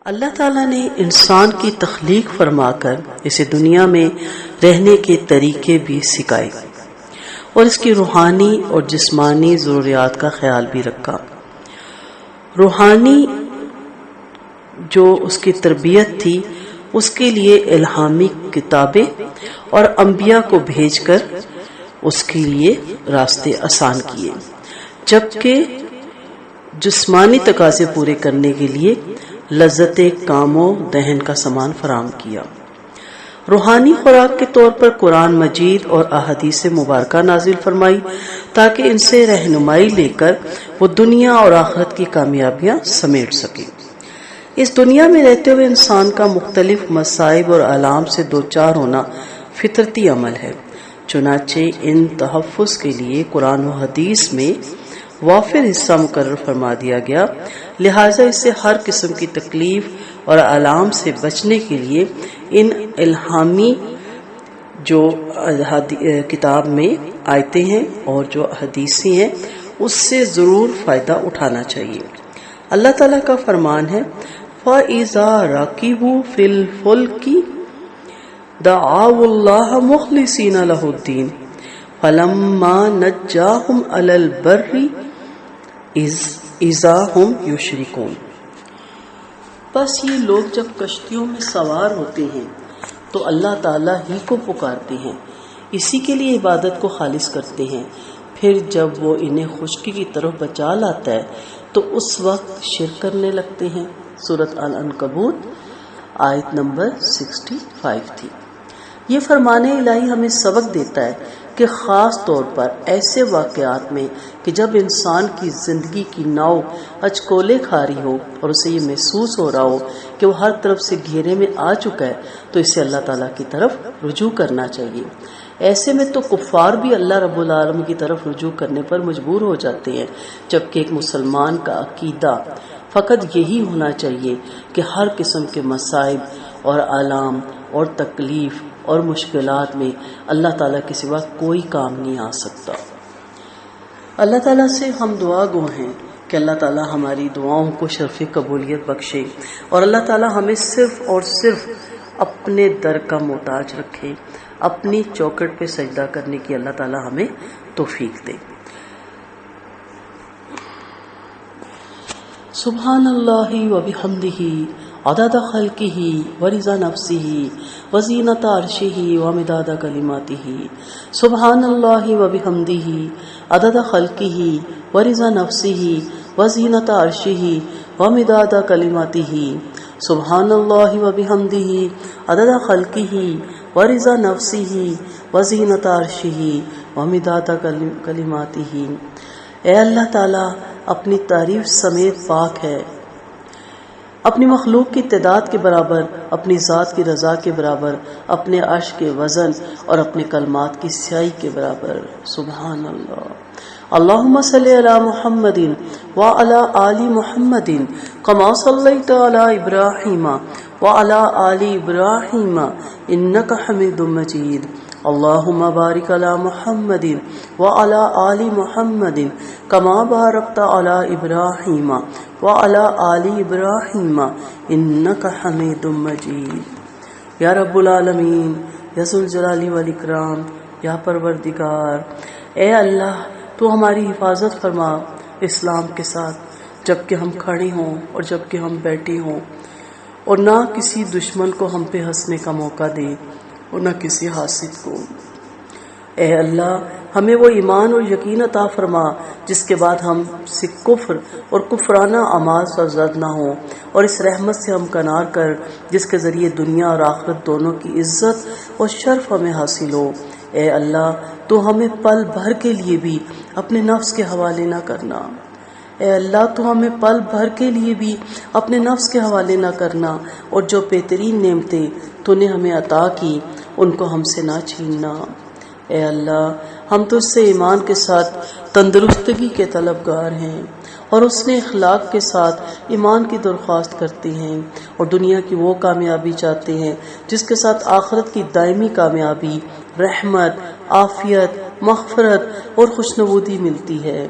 اللہ تعالیٰ نے انسان کی تخلیق فرما کر اسے دنیا میں رہنے کے طریقے بھی سکھائے اور اس کی روحانی اور جسمانی ضروریات کا خیال بھی رکھا۔ روحانی جو اس کی تربیت تھی اس کے لیے الہامی کتابیں اور انبیاء کو بھیج کر اس کے لیے راستے آسان کیے، جبکہ جسمانی تقاضے پورے کرنے کے لیے لذت کام و دہن کا سامان فراہم کیا۔ روحانی خوراک کے طور پر قرآن مجید اور احادیث مبارکہ نازل فرمائی تاکہ ان سے رہنمائی لے کر وہ دنیا اور آخرت کی کامیابیاں سمیٹ سکے۔ اس دنیا میں رہتے ہوئے انسان کا مختلف مصائب اور آلام سے دوچار ہونا فطرتی عمل ہے، چنانچہ ان تحفظ کے لیے قرآن و حدیث میں وافر حصہ مقرر فرما دیا گیا، لہٰذا اس سے ہر قسم کی تکلیف اور آلام سے بچنے کے لیے ان الہامی جو کتاب میں آیتیں ہیں اور جو حدیثیں ہیں اس سے ضرور فائدہ اٹھانا چاہیے۔ اللہ تعالیٰ کا فرمان ہے فَإِذَا رَكِبُوا فِي الْفُلْكِ دَعَوُا اللَّهَ مُخْلِصِينَ لَهُ الدِّينَ فَلَمَّا نَجَّاهُمْ عَلَى الْبَرِّ اِذَا هُمْ يُشْرِكُونَ۔ بس یہ لوگ جب کشتیوں میں سوار ہوتے ہیں تو اللہ تعالیٰ ہی کو پکارتے ہیں، اسی کے لیے عبادت کو خالص کرتے ہیں، پھر جب وہ انہیں خشکی کی طرف بچا لاتا ہے تو اس وقت شرک کرنے لگتے ہیں۔ سورۃ العنکبوت آیت نمبر 65 تھی۔ یہ فرمان الہی ہمیں سبق دیتا ہے کہ خاص طور پر ایسے واقعات میں کہ جب انسان کی زندگی کی ناؤ اچکولے کھا رہی ہو اور اسے یہ محسوس ہو رہا ہو کہ وہ ہر طرف سے گھیرے میں آ چکا ہے تو اسے اللہ تعالیٰ کی طرف رجوع کرنا چاہیے۔ ایسے میں تو کفار بھی اللہ رب العالمین کی طرف رجوع کرنے پر مجبور ہو جاتے ہیں، جبکہ ایک مسلمان کا عقیدہ فقط یہی ہونا چاہیے کہ ہر قسم کے مصائب اور آلام اور تکلیف اور مشکلات میں اللہ تعالیٰ کے سوا کوئی کام نہیں آ سکتا۔ اللہ تعالیٰ سے ہم دعا گو ہیں کہ اللہ تعالیٰ ہماری دعاؤں کو شرف قبولیت بخشے اور اللہ تعالیٰ ہمیں صرف اور صرف اپنے در کا محتاج رکھے، اپنی چوکٹ پہ سجدہ کرنے کی اللہ تعالیٰ ہمیں توفیق دے۔ سبحان اللہ و بحمدہ عدد خلقہ ورضا نفسہ وزینۃ عرشہ ومداد کلماتہ۔ سبحان اللہ و بحمدہ عدد خلقہ ورضا نفسہ وزینۃ عرشہ ومداد کلماتہ۔ سبحان اللہ و بحمدہ عدد خلقہ ورضا نفسہ وزینۃ عرشہ ومداد کلماتہ۔ اے اللہ تعالیٰ اپنی تعریف سمیت پاک ہے، اپنی مخلوق کی تعداد کے برابر، اپنی ذات کی رضا کے برابر، اپنے عرش کے وزن اور اپنے کلمات کی سیاہی کے برابر۔ سبحان اللہ۔ اللہم صلی علی محمد وعلی آل محمد کما صلیت علی ابراہیم وعلی آل ابراہیم انک حمید مجید۔ اللہم بارک علی محمد وعلی آل محمد کما بارکت علی ابراہیم وعلی آل ابراہیم انک حمید مجید۔ یا رب العالمین، یا ذو الجلال والاکرام، یا پروردگار، اے اللہ تو ہماری حفاظت فرما اسلام کے ساتھ، جب کہ ہم کھڑے ہوں اور جب کہ ہم بیٹھے ہوں، اور نہ کسی دشمن کو ہم پہ ہنسنے کا موقع دے اور نہ کسی حاسد کو۔ اے اللہ ہمیں وہ ایمان اور یقین عطا فرما جس کے بعد ہم سے کفر اور کفرانہ اعمال سرزد نہ ہوں، اور اس رحمت سے ہم کنار کر جس کے ذریعے دنیا اور آخرت دونوں کی عزت اور شرف ہمیں حاصل ہو۔ اے اللہ تو ہمیں پل بھر کے لیے بھی اپنے نفس کے حوالے نہ کرنا۔ اے اللہ تو ہمیں پل بھر کے لیے بھی اپنے نفس کے حوالے نہ کرنا، اور جو بہترین نعمتیں تو نے ہمیں عطا کی ان کو ہم سے نہ چھیننا۔ اے اللہ ہم تو اس سے ایمان کے ساتھ تندرستگی کے طلبگار ہیں، اور اس نے اخلاق کے ساتھ ایمان کی درخواست کرتے ہیں، اور دنیا کی وہ کامیابی چاہتے ہیں جس کے ساتھ آخرت کی دائمی کامیابی، رحمت، عافیت، مغفرت اور خوشنودی ملتی ہے۔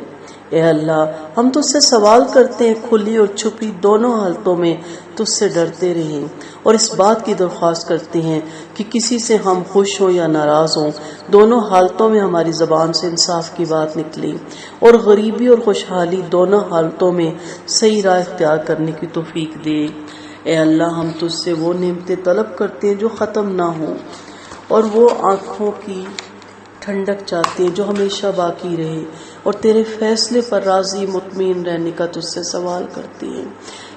اے اللہ ہم تجھ سے سوال کرتے ہیں کھلی اور چھپی دونوں حالتوں میں تجھ سے ڈرتے رہیں، اور اس بات کی درخواست کرتے ہیں کہ کسی سے ہم خوش ہوں یا ناراض ہوں دونوں حالتوں میں ہماری زبان سے انصاف کی بات نکلے، اور غریبی اور خوشحالی دونوں حالتوں میں صحیح راہ اختیار کرنے کی توفیق دے۔ اے اللہ ہم تجھ سے وہ نعمتیں طلب کرتے ہیں جو ختم نہ ہوں، اور وہ آنکھوں کی ٹھنڈک چاہتے ہیں جو ہمیشہ باقی رہے، اور تیرے فیصلے پر راضی مطمئن رہنے کا تجھ سے سوال کرتے ہیں۔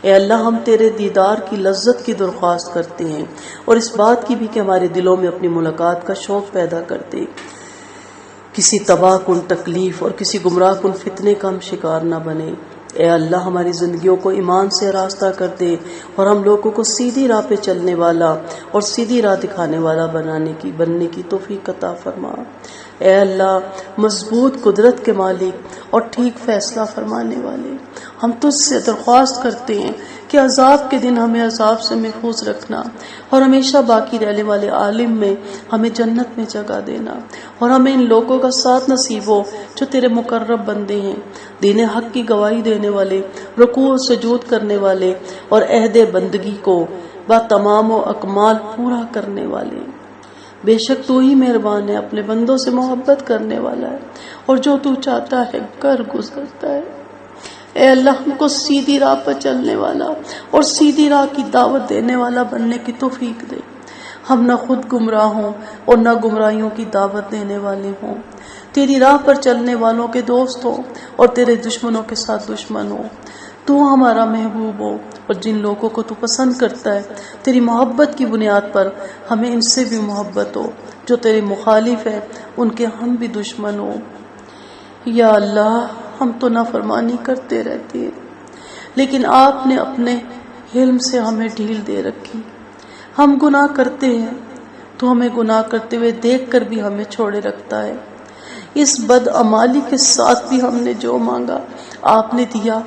اے اللہ ہم تیرے دیدار کی لذت کی درخواست کرتے ہیں، اور اس بات کی بھی کہ ہمارے دلوں میں اپنی ملاقات کا شوق پیدا کر دے، کسی تباہ کن تکلیف اور کسی گمراہ کن فتنے کا ہم شکار نہ بنے۔ اے اللہ ہماری زندگیوں کو ایمان سے راستہ کر دے، اور ہم لوگوں کو سیدھی راہ پہ چلنے والا اور سیدھی راہ دکھانے والا بننے کی توفیق عطا فرما۔ اے اللہ مضبوط قدرت کے مالک اور ٹھیک فیصلہ فرمانے والے، ہم تجھ سے درخواست کرتے ہیں کہ عذاب کے دن ہمیں عذاب سے محفوظ رکھنا، اور ہمیشہ باقی رہنے والے عالم میں ہمیں جنت میں جگہ دینا، اور ہمیں ان لوگوں کا ساتھ نصیب ہو جو تیرے مقرب بندے ہیں، دین حق کی گواہی دینے والے، رکوع و سجود کرنے والے، اور عہد بندگی کو با تمام و اکمال پورا کرنے والے۔ بے شک تو ہی مہربان ہے، اپنے بندوں سے محبت کرنے والا ہے، اور جو تو چاہتا ہے کر گزرتا ہے۔ اے اللہ ہم کو سیدھی راہ پر چلنے والا اور سیدھی راہ کی دعوت دینے والا بننے کی توفیق دے۔ ہم نہ خود گمراہ ہوں اور نہ گمراہیوں کی دعوت دینے والے ہوں، تیری راہ پر چلنے والوں کے دوست ہوں اور تیرے دشمنوں کے ساتھ دشمن ہوں۔ تو ہمارا محبوب ہو، اور جن لوگوں کو تو پسند کرتا ہے تیری محبت کی بنیاد پر ہمیں ان سے بھی محبت ہو، جو تیرے مخالف ہے ان کے ہم بھی دشمن ہو۔ یا اللہ ہم تو نافرمانی کرتے رہتے ہیں، لیکن آپ نے اپنے علم سے ہمیں ڈھیل دے رکھی۔ ہم گناہ کرتے ہیں تو ہمیں گناہ کرتے ہوئے دیکھ کر بھی ہمیں چھوڑے رکھتا ہے۔ اس بدعمالی کے ساتھ بھی ہم نے جو مانگا آپ نے دیا،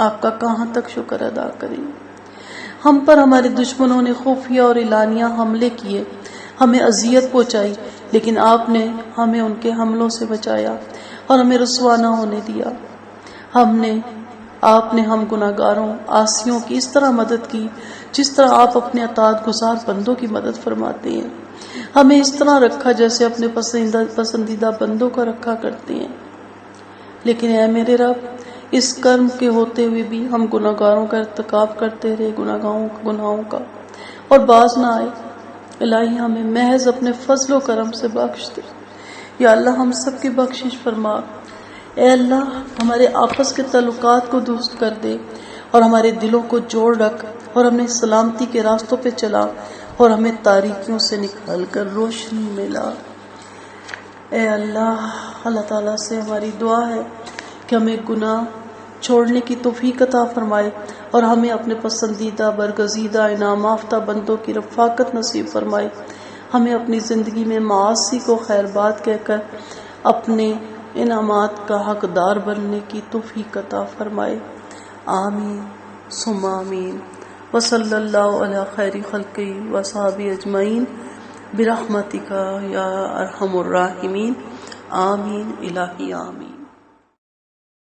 آپ کا کہاں تک شکر ادا کریں۔ ہم پر ہمارے دشمنوں نے خفیہ اور اعلانیہ حملے کیے، ہمیں اذیت پہنچائی، لیکن آپ نے ہمیں ان کے حملوں سے بچایا اور ہمیں رسوا نہ ہونے دیا۔ آپ نے ہم گناہگاروں عاصیوں کی اس طرح مدد کی جس طرح آپ اپنے اطاعت گزار بندوں کی مدد فرماتے ہیں۔ ہمیں اس طرح رکھا جیسے اپنے پسندیدہ بندوں کو رکھا کرتے ہیں۔ لیکن اے میرے رب، اس کرم کے ہوتے ہوئے بھی ہم گناہگاروں کا ارتکاب کرتے رہے، گناہوں کا، اور باز نہ آئے۔ الہی ہمیں محض اپنے فضل و کرم سے بخش دے۔ یا اللہ ہم سب کی بخشش فرما۔ اے اللہ ہمارے آپس کے تعلقات کو درست کر دے، اور ہمارے دلوں کو جوڑ رکھ، اور ہمیں سلامتی کے راستوں پہ چلا، اور ہمیں تاریکیوں سے نکال کر روشنی میں لا۔ اے اللہ تعالیٰ سے ہماری دعا ہے کہ ہمیں گناہ چھوڑنے کی توفیق عطا فرمائے، اور ہمیں اپنے پسندیدہ برگزیدہ انعام یافتہ بندوں کی رفاقت نصیب فرمائے۔ ہمیں اپنی زندگی میں معاصی کو خیر بات کہہ کر اپنے انعامات کا حقدار بننے کی توفیق عطا فرمائے۔ آمین ثم آمین۔ وصلی اللہ علی خیر خلقہ وصحبہ اجمعین برحمتک یا ارحم الراحمین۔ آمین الہی آمین۔